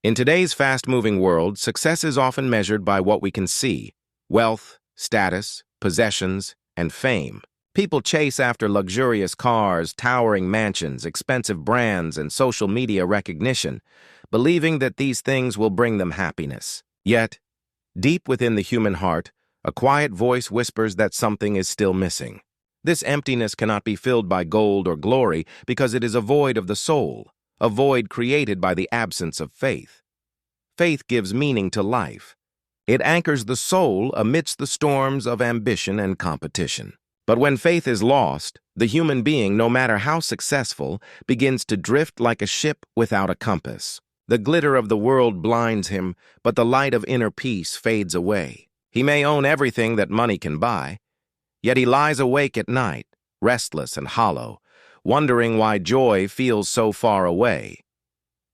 In today's fast-moving world, success is often measured by what we can see: wealth, status, possessions, and fame. People chase after luxurious cars, towering mansions, expensive brands, and social media recognition, believing that these things will bring them happiness. Yet, deep within the human heart, a quiet voice whispers that something is still missing. This emptiness cannot be filled by gold or glory because it is a void of the soul, a void created by the absence of faith. Faith gives meaning to life. It anchors the soul amidst the storms of ambition and competition. But when faith is lost, the human being, no matter how successful, begins to drift like a ship without a compass. The glitter of the world blinds him, but the light of inner peace fades away. He may own everything that money can buy, yet he lies awake at night, restless and hollow, wondering why joy feels so far away.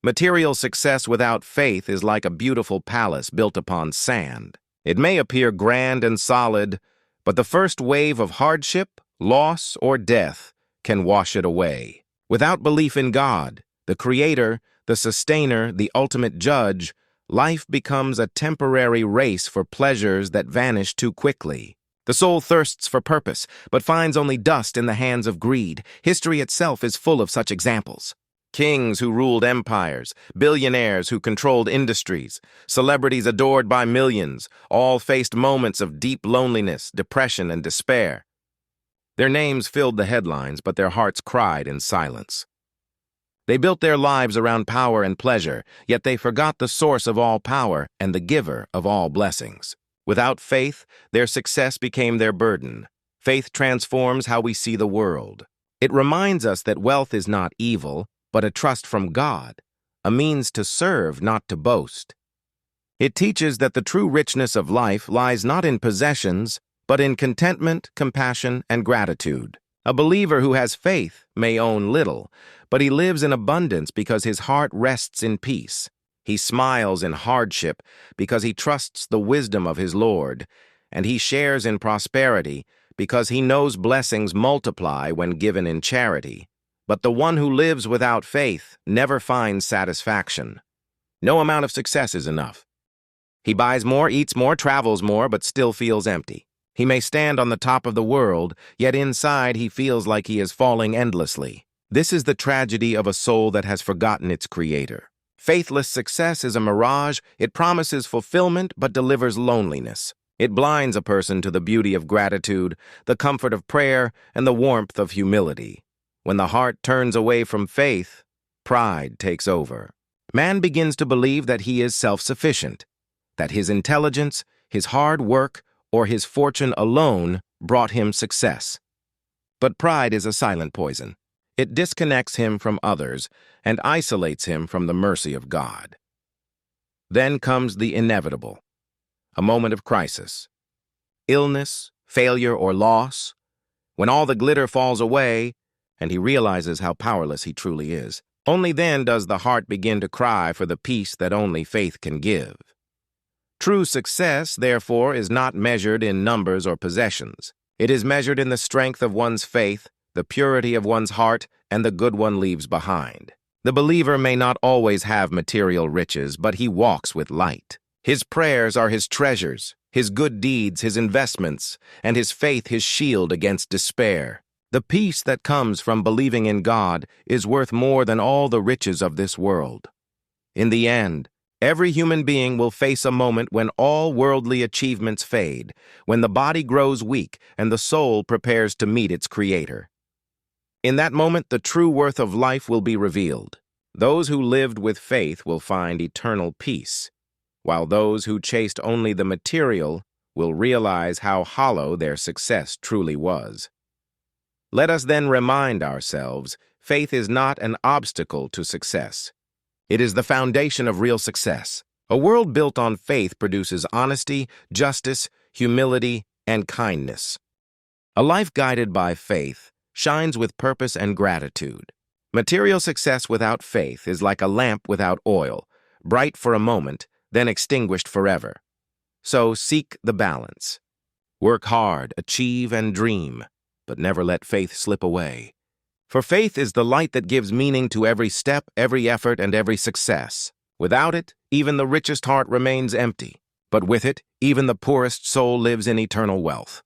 Material success without faith is like a beautiful palace built upon sand. It may appear grand and solid, but the first wave of hardship, loss, or death can wash it away. Without belief in God, the Creator, the Sustainer, the ultimate judge, life becomes a temporary race for pleasures that vanish too quickly. The soul thirsts for purpose, but finds only dust in the hands of greed. History itself is full of such examples. Kings who ruled empires, billionaires who controlled industries, celebrities adored by millions, all faced moments of deep loneliness, depression, and despair. Their names filled the headlines, but their hearts cried in silence. They built their lives around power and pleasure, yet they forgot the source of all power and the giver of all blessings. Without faith, their success became their burden. Faith transforms how we see the world. It reminds us that wealth is not evil, but a trust from God, a means to serve, not to boast. It teaches that the true richness of life lies not in possessions, but in contentment, compassion, and gratitude. A believer who has faith may own little, but he lives in abundance because his heart rests in peace. He smiles in hardship because he trusts the wisdom of his Lord, and he shares in prosperity because he knows blessings multiply when given in charity. But the one who lives without faith never finds satisfaction. No amount of success is enough. He buys more, eats more, travels more, but still feels empty. He may stand on the top of the world, yet inside he feels like he is falling endlessly. This is the tragedy of a soul that has forgotten its Creator. Faithless success is a mirage. It promises fulfillment but delivers loneliness. It blinds a person to the beauty of gratitude, the comfort of prayer, and the warmth of humility. When the heart turns away from faith, pride takes over. Man begins to believe that he is self-sufficient, that his intelligence, his hard work, or his fortune alone brought him success. But pride is a silent poison. It disconnects him from others and isolates him from the mercy of God. Then comes the inevitable, a moment of crisis. Illness, failure, or loss, when all the glitter falls away and he realizes how powerless he truly is. Only then does the heart begin to cry for the peace that only faith can give. True success, therefore, is not measured in numbers or possessions. It is measured in the strength of one's faith, the purity of one's heart, and the good one leaves behind. The believer may not always have material riches, but he walks with light. His prayers are his treasures, his good deeds his investments, and his faith his shield against despair. The peace that comes from believing in God is worth more than all the riches of this world. In the end, every human being will face a moment when all worldly achievements fade, when the body grows weak and the soul prepares to meet its Creator. In that moment, the true worth of life will be revealed. Those who lived with faith will find eternal peace, while those who chased only the material will realize how hollow their success truly was. Let us then remind ourselves, faith is not an obstacle to success. It is the foundation of real success. A world built on faith produces honesty, justice, humility, and kindness. A life guided by faith shines with purpose and gratitude. Material success without faith is like a lamp without oil, bright for a moment, then extinguished forever. So seek the balance. Work hard, achieve, and dream, but never let faith slip away. For faith is the light that gives meaning to every step, every effort, and every success. Without it, even the richest heart remains empty. But with it, even the poorest soul lives in eternal wealth.